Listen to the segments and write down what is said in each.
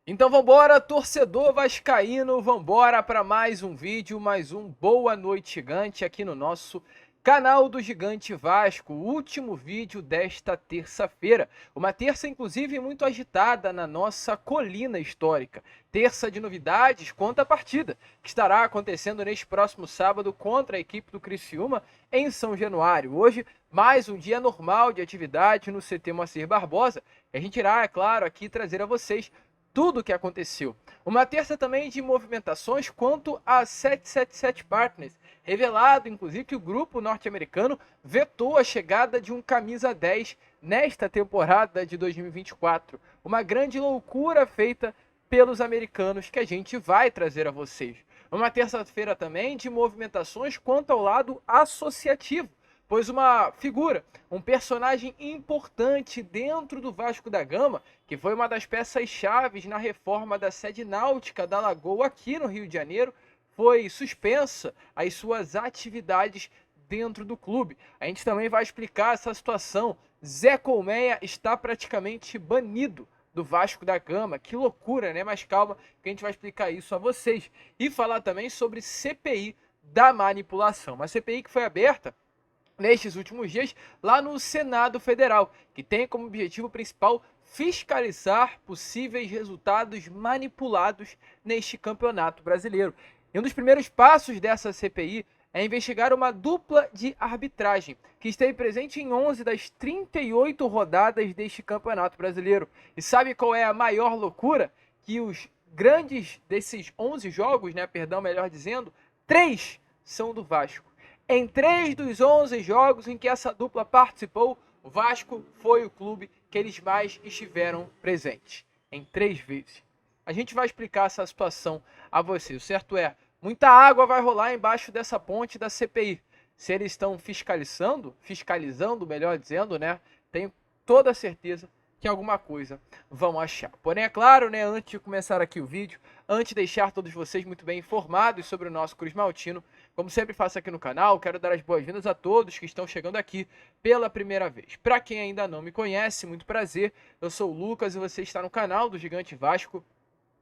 Então vambora, torcedor vascaíno, vambora para mais um vídeo, mais um Boa Noite Gigante aqui no nosso canal do Gigante Vasco, o último vídeo desta terça-feira. Uma terça, inclusive, muito agitada na nossa colina histórica. Terça de novidades quanto à partida, que estará acontecendo neste próximo sábado contra a equipe do Criciúma em São Januário. Hoje, mais um dia normal de atividade no CT Moacir Barbosa. E a gente irá, é claro, aqui trazer a vocês tudo o que aconteceu. Uma terça também de movimentações quanto a 777 Partners, revelado inclusive que o grupo norte-americano vetou a chegada de um camisa 10 nesta temporada de 2024. Uma grande loucura feita pelos americanos que a gente vai trazer a vocês. Uma terça-feira também de movimentações quanto ao lado associativo, pois uma figura, um personagem importante dentro do Vasco da Gama, que foi uma das peças chaves na reforma da sede náutica da Lagoa aqui no Rio de Janeiro, foi suspensa as suas atividades dentro do clube. A gente também vai explicar essa situação. Zé Colmeia está praticamente banido do Vasco da Gama. Que loucura, né? Mas calma, que a gente vai explicar isso a vocês. E falar também sobre CPI da manipulação. Uma CPI que foi aberta nestes últimos dias lá no Senado Federal, que tem como objetivo principal fiscalizar possíveis resultados manipulados neste campeonato brasileiro. E um dos primeiros passos dessa CPI é investigar uma dupla de arbitragem que esteve presente em 11 das 38 rodadas deste campeonato brasileiro. E sabe qual é a maior loucura? Que os grandes desses 11 jogos, melhor dizendo, 3 são do Vasco. Em 3 dos 11 jogos em que essa dupla participou, o Vasco foi o clube que eles mais estiveram presentes. Em 3 vezes. A gente vai explicar essa situação a você. O certo é, muita água vai rolar embaixo dessa ponte da CPI. Se eles estão fiscalizando, melhor dizendo, tenho toda a certeza que alguma coisa vão achar. Porém, é claro, antes de começar aqui o vídeo, antes de deixar todos vocês muito bem informados sobre o nosso Cruz Maltino, como sempre faço aqui no canal, quero dar as boas-vindas a todos que estão chegando aqui pela primeira vez. Para quem ainda não me conhece, muito prazer, eu sou o Lucas e você está no canal do Gigante Vasco,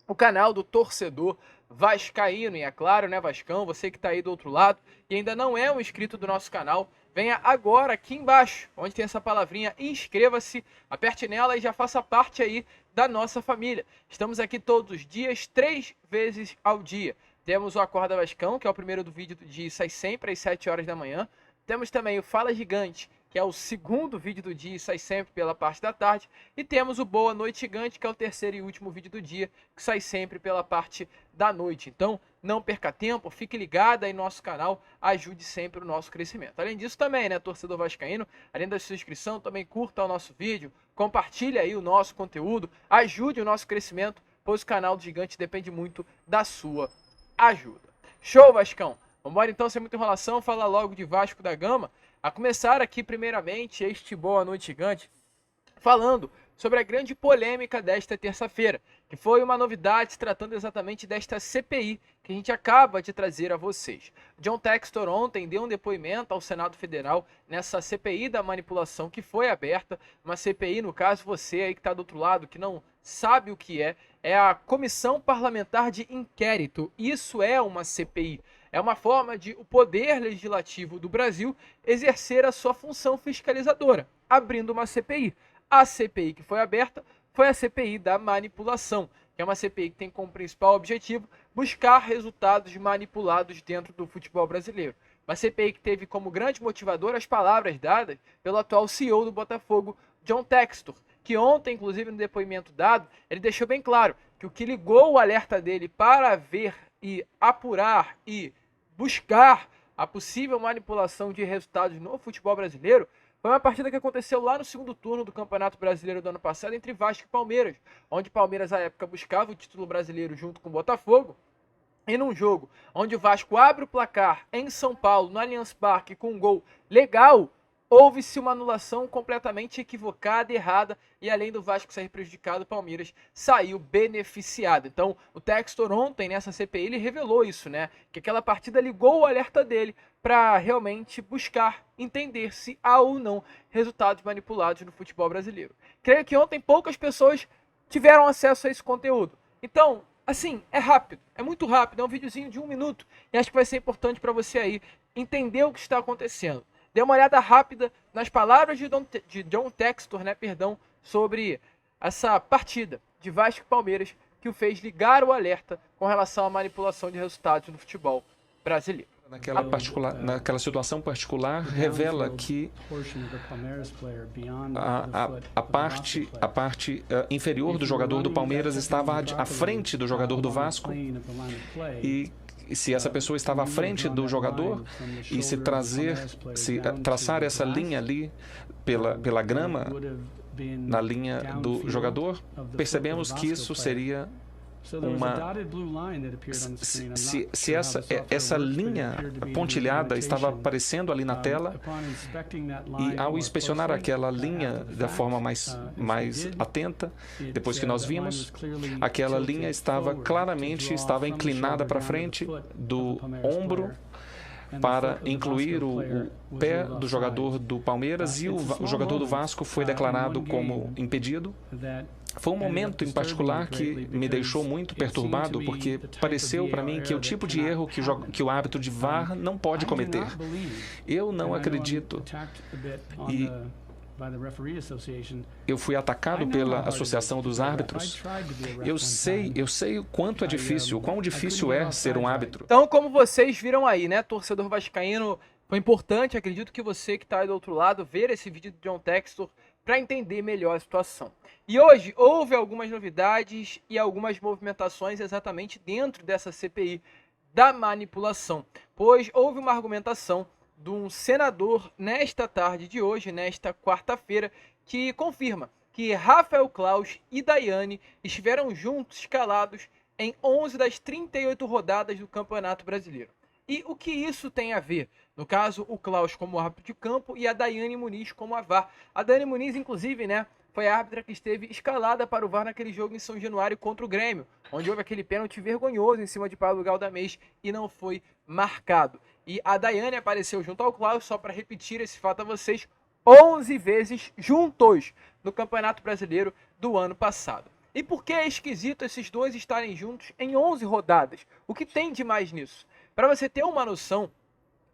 o canal do torcedor vascaíno. E é claro, Vascão, você que está aí do outro lado e ainda não é um inscrito do nosso canal, venha agora aqui embaixo, onde tem essa palavrinha inscreva-se, aperte nela e já faça parte aí da nossa família. Estamos aqui todos os dias, 3 vezes ao dia. Temos o Acorda Vascão, que é o primeiro do vídeo do dia e sai sempre às 7 horas da manhã. Temos também o Fala Gigante, que é o segundo vídeo do dia e sai sempre pela parte da tarde. E temos o Boa Noite Gigante, que é o terceiro e último vídeo do dia, que sai sempre pela parte da noite. Então, não perca tempo, fique ligado aí no nosso canal, ajude sempre o nosso crescimento. Além disso também, torcedor vascaíno, além da sua inscrição, também curta o nosso vídeo, compartilhe aí o nosso conteúdo, ajude o nosso crescimento, pois o canal do Gigante depende muito da sua ajuda. Show, Vascão! Vamos então, sem muita enrolação, falar logo de Vasco da Gama. A começar aqui, primeiramente, este Boa Noite Gigante, falando sobre a grande polêmica desta terça-feira, que foi uma novidade tratando exatamente desta CPI que a gente acaba de trazer a vocês. John Textor ontem deu um depoimento ao Senado Federal nessa CPI da manipulação que foi aberta, uma CPI, no caso você aí que está do outro lado, que não sabe o que é a Comissão Parlamentar de Inquérito. Isso é uma CPI. É uma forma de o Poder Legislativo do Brasil exercer a sua função fiscalizadora, abrindo uma CPI. A CPI que foi aberta foi a CPI da manipulação, que é uma CPI que tem como principal objetivo buscar resultados manipulados dentro do futebol brasileiro. Uma CPI que teve como grande motivador as palavras dadas pelo atual CEO do Botafogo, John Textor, que ontem, inclusive no depoimento dado, ele deixou bem claro que o que ligou o alerta dele para ver e apurar e buscar a possível manipulação de resultados no futebol brasileiro foi uma partida que aconteceu lá no segundo turno do Campeonato Brasileiro do ano passado entre Vasco e Palmeiras, onde Palmeiras à época buscava o título brasileiro junto com o Botafogo, e num jogo onde o Vasco abre o placar em São Paulo, no Allianz Parque, com um gol legal, houve-se uma anulação completamente equivocada e errada, e além do Vasco sair prejudicado, o Palmeiras saiu beneficiado. Então, o Textor ontem, nessa CPI, ele revelou isso, que aquela partida ligou o alerta dele para realmente buscar entender se há ou não resultados manipulados no futebol brasileiro. Creio que ontem poucas pessoas tiveram acesso a esse conteúdo. Então, assim, é rápido, é muito rápido, é um videozinho de 1 minuto e acho que vai ser importante para você aí entender o que está acontecendo. Dê uma olhada rápida nas palavras de John Textor, né, perdão, sobre essa partida de Vasco e Palmeiras que o fez ligar o alerta com relação à manipulação de resultados no futebol brasileiro. Naquela situação particular, revela que a parte inferior do jogador do Palmeiras estava à frente do jogador do Vasco, e se essa pessoa estava à frente do jogador e se traçar essa linha ali pela grama, na linha do jogador, percebemos que isso seria se essa linha pontilhada estava aparecendo ali na tela, e ao inspecionar aquela linha da forma mais atenta, depois que nós vimos, aquela linha estava inclinada para frente do ombro para incluir o pé do jogador do Palmeiras, e o jogador do Vasco foi declarado como impedido. Foi um momento em particular que me deixou muito perturbado, porque pareceu para mim que é o tipo de erro que o árbitro de VAR não pode cometer. Eu não acredito. E eu fui atacado pela Associação dos Árbitros. Eu sei o quanto é difícil, o quão difícil é ser um árbitro. Então, como vocês viram aí, né, torcedor vascaíno, foi importante, acredito que você que está aí do outro lado, ver esse vídeo de John Textor para entender melhor a situação. E hoje houve algumas novidades e algumas movimentações exatamente dentro dessa CPI da manipulação, pois houve uma argumentação de um senador nesta tarde de hoje, nesta quarta-feira, que confirma que Rafael Claus e Daiane estiveram juntos escalados em 11 das 38 rodadas do Campeonato Brasileiro. E o que isso tem a ver? No caso, o Claus como árbitro de campo e a Daiane Muniz como a VAR. A Daiane Muniz, inclusive, né, foi a árbitra que esteve escalada para o VAR naquele jogo em São Januário contra o Grêmio, onde houve aquele pênalti vergonhoso em cima de Pablo Galdamez e não foi marcado. E a Daiane apareceu junto ao Claus, só para repetir esse fato a vocês, 11 vezes juntos no Campeonato Brasileiro do ano passado. E por que é esquisito esses dois estarem juntos em 11 rodadas? O que tem de mais nisso? Para você ter uma noção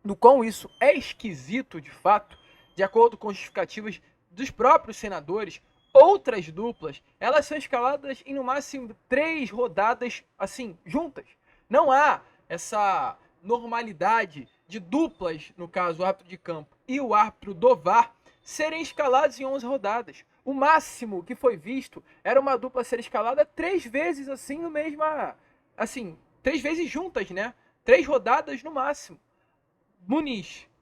do quão isso é esquisito de fato, de acordo com justificativas dos próprios senadores, outras duplas, elas são escaladas em no máximo 3 rodadas assim, juntas. Não há essa normalidade de duplas, no caso o árbitro de campo e o árbitro do VAR, serem escalados em 11 rodadas. O máximo que foi visto era uma dupla ser escalada 3 vezes assim no mesmo, assim, 3 vezes juntas, né? 3 rodadas no máximo.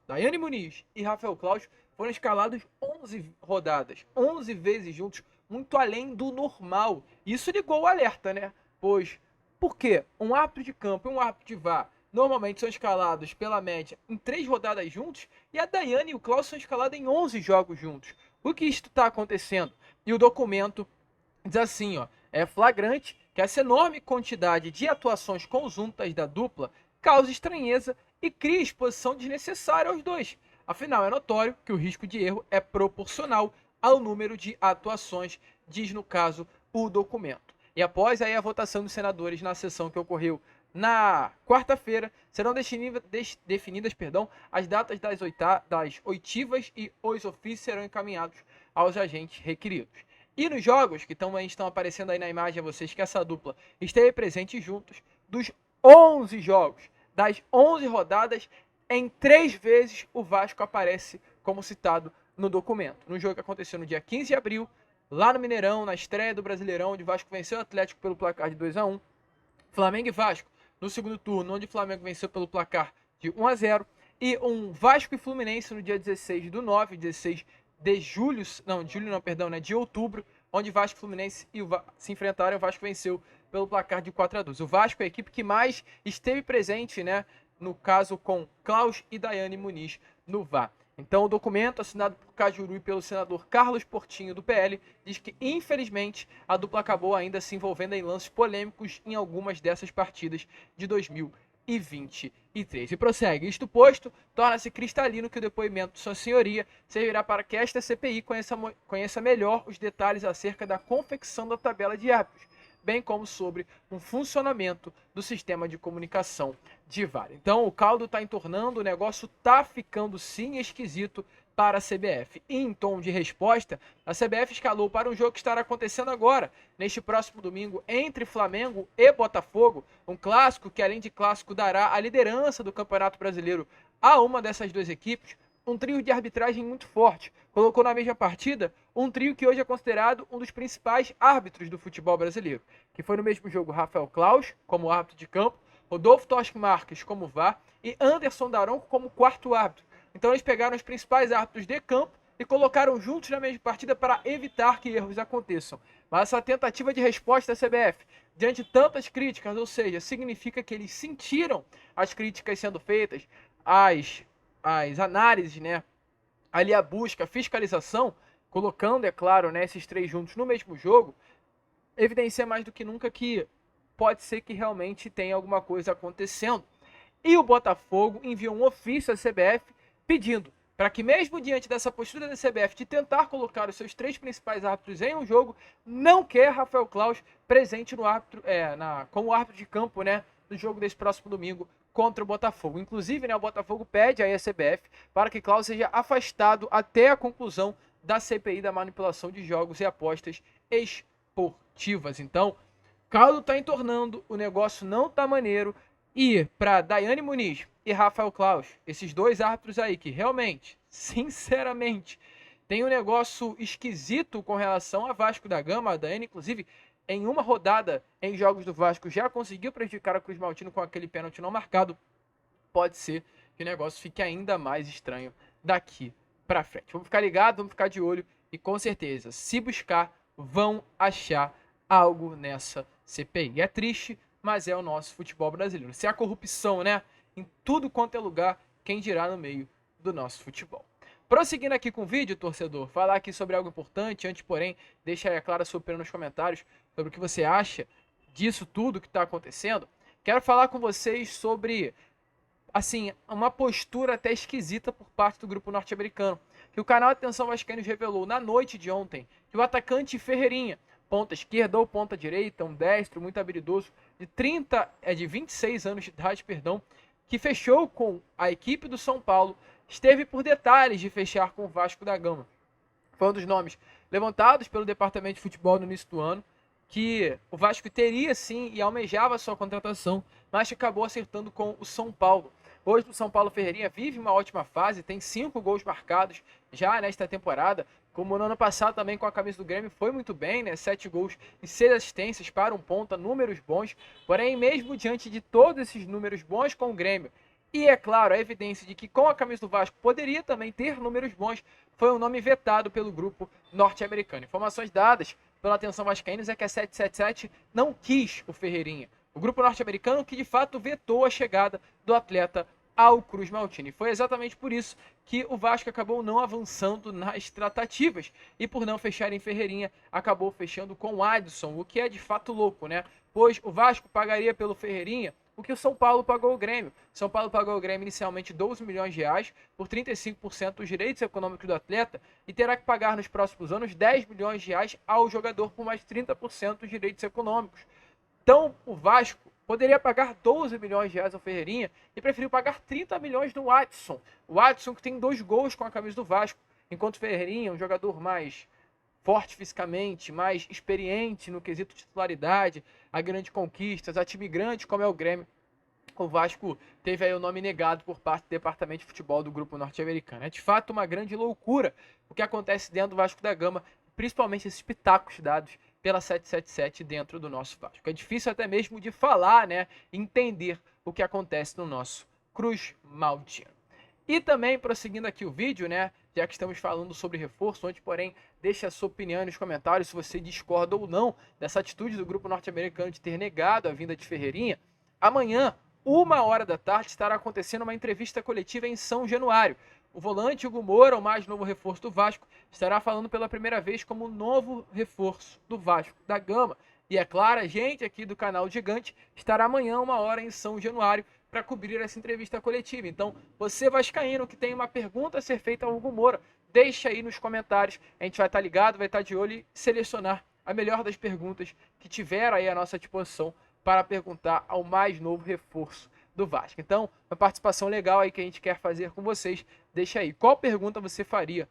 Daiane Muniz e Rafael Claus foram escalados 11 rodadas, 11 vezes juntos, muito além do normal. Isso ligou o alerta, né? Pois, por quê? Um árbitro de campo e um árbitro de VAR normalmente são escalados pela média em 3 rodadas juntos, e a Daiane e o Claus são escalados em 11 jogos juntos. O que isto está acontecendo? E o documento diz assim, ó, é flagrante que essa enorme quantidade de atuações conjuntas da dupla causa estranheza e cria exposição desnecessária aos dois. Afinal, é notório que o risco de erro é proporcional ao número de atuações, diz no caso o documento. E após aí a votação dos senadores na sessão que ocorreu na quarta-feira, serão definidas as datas das oitivas, e os ofícios serão encaminhados aos agentes requeridos. E nos jogos que estão aparecendo aí na imagem a vocês, que essa dupla esteve presente juntos, dos 11 jogos, das 11 rodadas, em 3 vezes o Vasco aparece como citado no documento. No jogo que aconteceu no dia 15 de abril, lá no Mineirão, na estreia do Brasileirão, onde o Vasco venceu o Atlético pelo placar de 2-1. Flamengo e Vasco no segundo turno, onde o Flamengo venceu pelo placar de 1-0. E um Vasco e Fluminense no dia 16 de outubro, onde Vasco e Fluminense se enfrentaram. O Vasco venceu pelo placar de 4-2. O Vasco é a equipe que mais esteve presente, né, no caso com Claus e Daiane Muniz no VAR. Então o documento assinado por Cajuru e pelo senador Carlos Portinho do PL diz que infelizmente a dupla acabou ainda se envolvendo em lances polêmicos em algumas dessas partidas de 2023. E prossegue: isto posto, torna-se cristalino que o depoimento de sua senhoria servirá para que esta CPI conheça melhor os detalhes acerca da confecção da tabela de árbitros, bem como sobre um funcionamento do sistema de comunicação de VAR. Então o caldo está entornando, o negócio está ficando sim esquisito para a CBF. E em tom de resposta, a CBF escalou para um jogo que estará acontecendo agora, neste próximo domingo, entre Flamengo e Botafogo, um clássico que, além de clássico, dará a liderança do Campeonato Brasileiro a uma dessas duas equipes. Um trio de arbitragem muito forte. Colocou na mesma partida um trio que hoje é considerado um dos principais árbitros do futebol brasileiro, que foi no mesmo jogo Rafael Claus como árbitro de campo, Rodolfo Toschi Marques como VAR e Anderson Daronco como quarto árbitro. Então eles pegaram os principais árbitros de campo e colocaram juntos na mesma partida para evitar que erros aconteçam. Mas essa tentativa de resposta da CBF, diante de tantas críticas, ou seja, significa que eles sentiram as críticas sendo feitas, as análises, né? Ali a busca, a fiscalização, colocando, é claro, né, esses três juntos no mesmo jogo, evidencia mais do que nunca que pode ser que realmente tenha alguma coisa acontecendo. E o Botafogo enviou um ofício à CBF pedindo para que, mesmo diante dessa postura da CBF de tentar colocar os seus três principais árbitros em um jogo, não quer Rafael Claus presente no árbitro, como árbitro de campo, né, no jogo desse próximo domingo contra o Botafogo. Inclusive, né, o Botafogo pede aí a CBF para que Claus seja afastado até a conclusão da CPI da manipulação de jogos e apostas esportivas. Então, caldo está entornando, o negócio não tá maneiro. E para Daiane Muniz e Rafael Claus, esses dois árbitros aí que realmente, sinceramente, tem um negócio esquisito com relação a Vasco da Gama. A Daiane, inclusive, em uma rodada em jogos do Vasco, já conseguiu prejudicar a Cruz Maltino com aquele pênalti não marcado. Pode ser que o negócio fique ainda mais estranho daqui para frente. Vamos ficar ligados, vamos ficar de olho e com certeza, se buscar, vão achar algo nessa CPI. E é triste, mas é o nosso futebol brasileiro. Se há corrupção, né, em tudo quanto é lugar, quem dirá no meio do nosso futebol. Prosseguindo aqui com o vídeo, torcedor, falar aqui sobre algo importante. Antes, porém, deixa aí, claro, a sua opinião nos comentários sobre o que você acha disso tudo que está acontecendo. Quero falar com vocês sobre, assim, uma postura até esquisita por parte do grupo norte-americano, que o canal Atenção Vascaínos revelou na noite de ontem que o atacante Ferreirinha, ponta esquerda ou ponta direita, um destro muito habilidoso, de 26 anos de idade, que fechou com a equipe do São Paulo, esteve por detalhes de fechar com o Vasco da Gama. Foi um dos nomes levantados pelo departamento de futebol no início do ano, que o Vasco teria sim e almejava sua contratação, mas acabou acertando com o São Paulo. Hoje o São Paulo Ferreirinha vive uma ótima fase, tem 5 gols marcados já nesta temporada, como no ano passado também com a camisa do Grêmio foi muito bem, né? 7 gols e 6 assistências para um ponta, números bons, porém mesmo diante de todos esses números bons com o Grêmio, e é claro, a evidência de que com a camisa do Vasco poderia também ter números bons, foi um nome vetado pelo grupo norte-americano. Informações dadas pela Atenção Vascaínos é que a 777 não quis o Ferreirinha. O grupo norte-americano que de fato vetou a chegada do atleta ao Cruz Maltino. E foi exatamente por isso que o Vasco acabou não avançando nas tratativas. E por não fechar em Ferreirinha, acabou fechando com o Adson, o que é de fato louco, né? Pois o Vasco pagaria pelo Ferreirinha o que o São Paulo pagou ao Grêmio. São Paulo pagou ao Grêmio inicialmente 12 milhões de reais por 35% dos direitos econômicos do atleta e terá que pagar nos próximos anos 10 milhões de reais ao jogador por mais 30% dos direitos econômicos. Então o Vasco poderia pagar 12 milhões de reais ao Ferreirinha e preferiu pagar 30 milhões no Adson. O Adson que tem 2 gols com a camisa do Vasco, enquanto o Ferreirinha, um jogador mais forte fisicamente, mais experiente no quesito titularidade, a grandes conquistas, a time grande como é o Grêmio, o Vasco teve aí o nome negado por parte do departamento de futebol do grupo norte-americano. É de fato uma grande loucura o que acontece dentro do Vasco da Gama, principalmente esses pitacos dados pela 777 dentro do nosso Vasco. É difícil até mesmo de falar, né, entender o que acontece no nosso Cruz Maltino. E também, prosseguindo aqui o vídeo, né, já que estamos falando sobre reforço, onde, porém, deixe a sua opinião nos comentários se você discorda ou não dessa atitude do grupo norte-americano de ter negado a vinda de Ferreirinha. Amanhã, 13h, estará acontecendo uma entrevista coletiva em São Januário. O volante Hugo Moura, o mais novo reforço do Vasco, estará falando pela primeira vez como novo reforço do Vasco da Gama. E é claro, a gente aqui do canal Gigante estará amanhã 13h em São Januário para cobrir essa entrevista coletiva. Então, você vascaíno que tem uma pergunta a ser feita ao Hugo Moura, deixa aí nos comentários. A gente vai estar ligado, vai estar de olho e selecionar a melhor das perguntas que tiver aí à nossa disposição para perguntar ao mais novo reforço do Vasco. Então, uma participação legal aí que a gente quer fazer com vocês. Deixa aí, qual pergunta você faria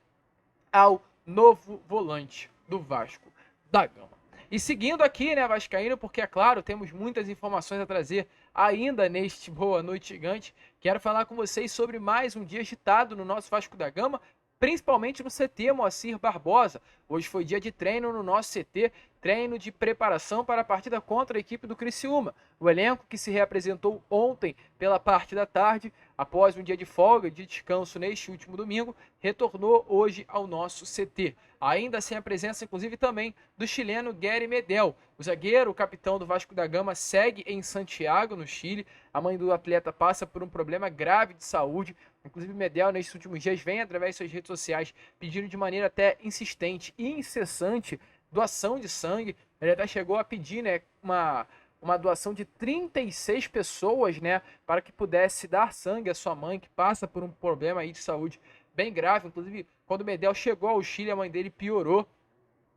ao novo volante do Vasco da Gama? E seguindo aqui, né, vascaíno, porque é claro, temos muitas informações a trazer ainda neste Boa Noite Gigante. Quero falar com vocês sobre mais um dia agitado no nosso Vasco da Gama, principalmente no CT Moacir Barbosa. Hoje foi dia de treino no nosso CT, treino de preparação para a partida contra a equipe do Criciúma. O elenco que se reapresentou ontem pela parte da tarde, após um dia de folga, de descanso neste último domingo, retornou hoje ao nosso CT. Ainda sem a presença, inclusive, também do chileno Guerry Medel. O zagueiro, o capitão do Vasco da Gama, segue em Santiago, no Chile. A mãe do atleta passa por um problema grave de saúde. Inclusive, Medel, nesses últimos dias, vem através de suas redes sociais pedindo de maneira até insistente e incessante doação de sangue. Ele até chegou a pedir, né, uma doação de 36 pessoas, né, para que pudesse dar sangue à sua mãe, que passa por um problema aí de saúde bem grave. Inclusive, quando o Medel chegou ao Chile, a mãe dele piorou.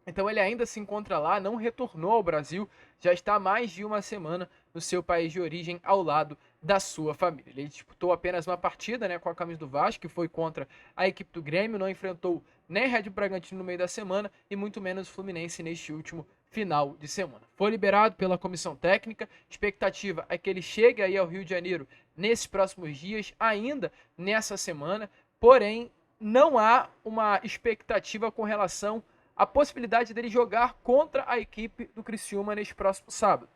Então ele ainda se encontra lá, não retornou ao Brasil, já está há mais de uma semana no seu país de origem, ao lado da sua família. Ele disputou apenas uma partida, né, com a camisa do Vasco, que foi contra a equipe do Grêmio, não enfrentou nem Red Bull Bragantino no meio da semana e muito menos o Fluminense neste último final de semana. Foi liberado pela comissão técnica, expectativa é que ele chegue aí ao Rio de Janeiro nesses próximos dias, ainda nessa semana, porém não há uma expectativa com relação à possibilidade dele jogar contra a equipe do Criciúma neste próximo sábado.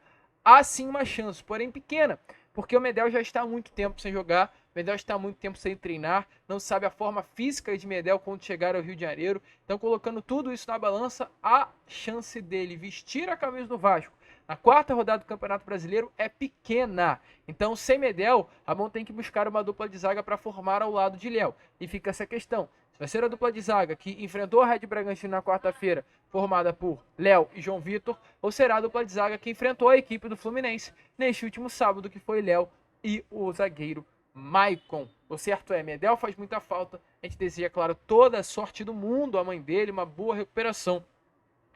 Há sim uma chance, porém pequena, porque o Medel já está há muito tempo sem jogar, o Medel está há muito tempo sem treinar, não sabe a forma física de Medel quando chegar ao Rio de Janeiro. Então, colocando tudo isso na balança, a chance dele vestir a camisa do Vasco na quarta rodada do Campeonato Brasileiro é pequena. Então, sem Medel, Ramon tem que buscar uma dupla de zaga para formar ao lado de Léo. E fica essa questão. Se vai ser a dupla de zaga que enfrentou a Red Bragantino na quarta-feira, formada por Léo e João Vitor, ou será a dupla de zaga que enfrentou a equipe do Fluminense neste último sábado, que foi Léo e o zagueiro Maicon. O certo é, Medel faz muita falta. A gente deseja, claro, toda a sorte do mundo à mãe dele, uma boa recuperação.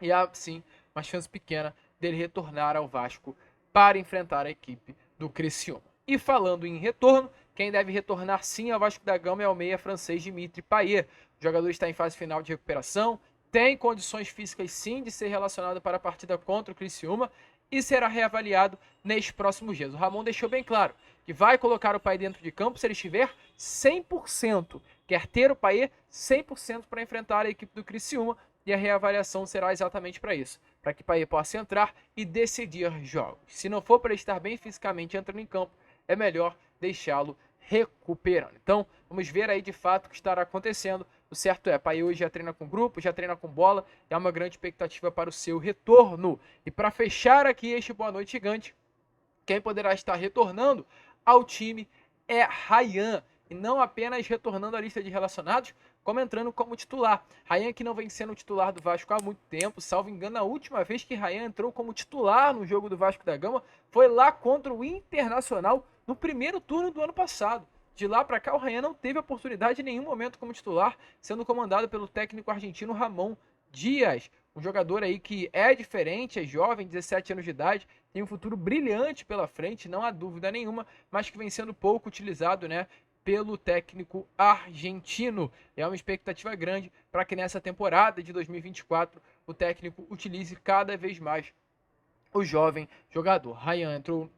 E há, sim, uma chance pequena dele retornar ao Vasco para enfrentar a equipe do Criciúma. E falando em retorno, quem deve retornar sim ao Vasco da Gama é o meia francês Dimitri Payet. O jogador está em fase final de recuperação, tem condições físicas sim de ser relacionado para a partida contra o Criciúma e será reavaliado nestes próximos dias. O Ramon deixou bem claro que vai colocar o Payet dentro de campo se ele estiver 100%. Quer ter o Payet 100% para enfrentar a equipe do Criciúma, e a reavaliação será exatamente para isso, para que Payet possa entrar e decidir jogos. Se não for para ele estar bem fisicamente entrando em campo, é melhor deixá-lo recuperando. Então, vamos ver aí de fato o que estará acontecendo. O certo é, Payet hoje já treina com grupo, já treina com bola, é uma grande expectativa para o seu retorno. E para fechar aqui este Boa Noite Gigante, quem poderá estar retornando ao time é Ryan, e não apenas retornando à lista de relacionados, como entrando como titular. Ryan, que não vem sendo titular do Vasco há muito tempo, salvo engano, a última vez que Ryan entrou como titular no jogo do Vasco da Gama foi lá contra o Internacional no primeiro turno do ano passado. De lá para cá, o Ryan não teve oportunidade em nenhum momento como titular, sendo comandado pelo técnico argentino Ramon Dias, um jogador aí que é diferente, é jovem, 17 anos de idade, tem um futuro brilhante pela frente, não há dúvida nenhuma, mas que vem sendo pouco utilizado, né, pelo técnico argentino. É uma expectativa grande para que nessa temporada de 2024 o técnico utilize cada vez mais o jovem jogador. Ryan entrou,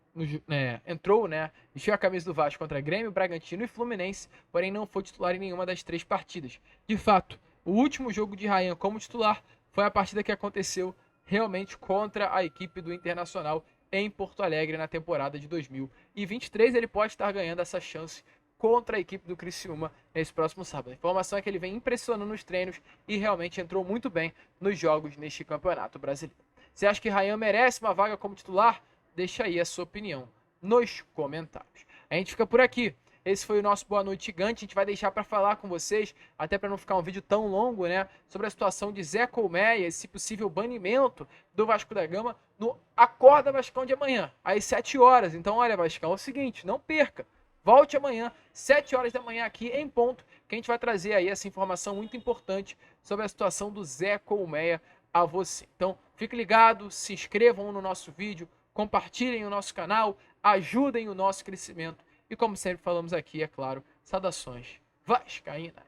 vestiu a camisa do Vasco contra Grêmio, Bragantino e Fluminense, porém não foi titular em nenhuma das três partidas. De fato, o último jogo de Ryan como titular foi a partida que aconteceu realmente contra a equipe do Internacional em Porto Alegre na temporada de 2023. Ele pode estar ganhando essa chance contra a equipe do Criciúma nesse próximo sábado. A informação é que ele vem impressionando nos treinos e realmente entrou muito bem nos jogos neste Campeonato Brasileiro. Você acha que Ryan merece uma vaga como titular? Deixa aí a sua opinião nos comentários. A gente fica por aqui. Esse foi o nosso Boa Noite Gigante. A gente vai deixar para falar com vocês, até para não ficar um vídeo tão longo, né, sobre a situação de Zé Colmeia, esse possível banimento do Vasco da Gama no Acorda Vascão de amanhã, às 7 horas. Então, olha, Vascão, é o seguinte, não perca. Volte amanhã, 7 horas da manhã aqui em ponto, que a gente vai trazer aí essa informação muito importante sobre a situação do Zé Colmeia a você. Então, fique ligado, se inscrevam no nosso vídeo, compartilhem o nosso canal, ajudem o nosso crescimento. E como sempre falamos aqui, é claro, saudações vascaínas.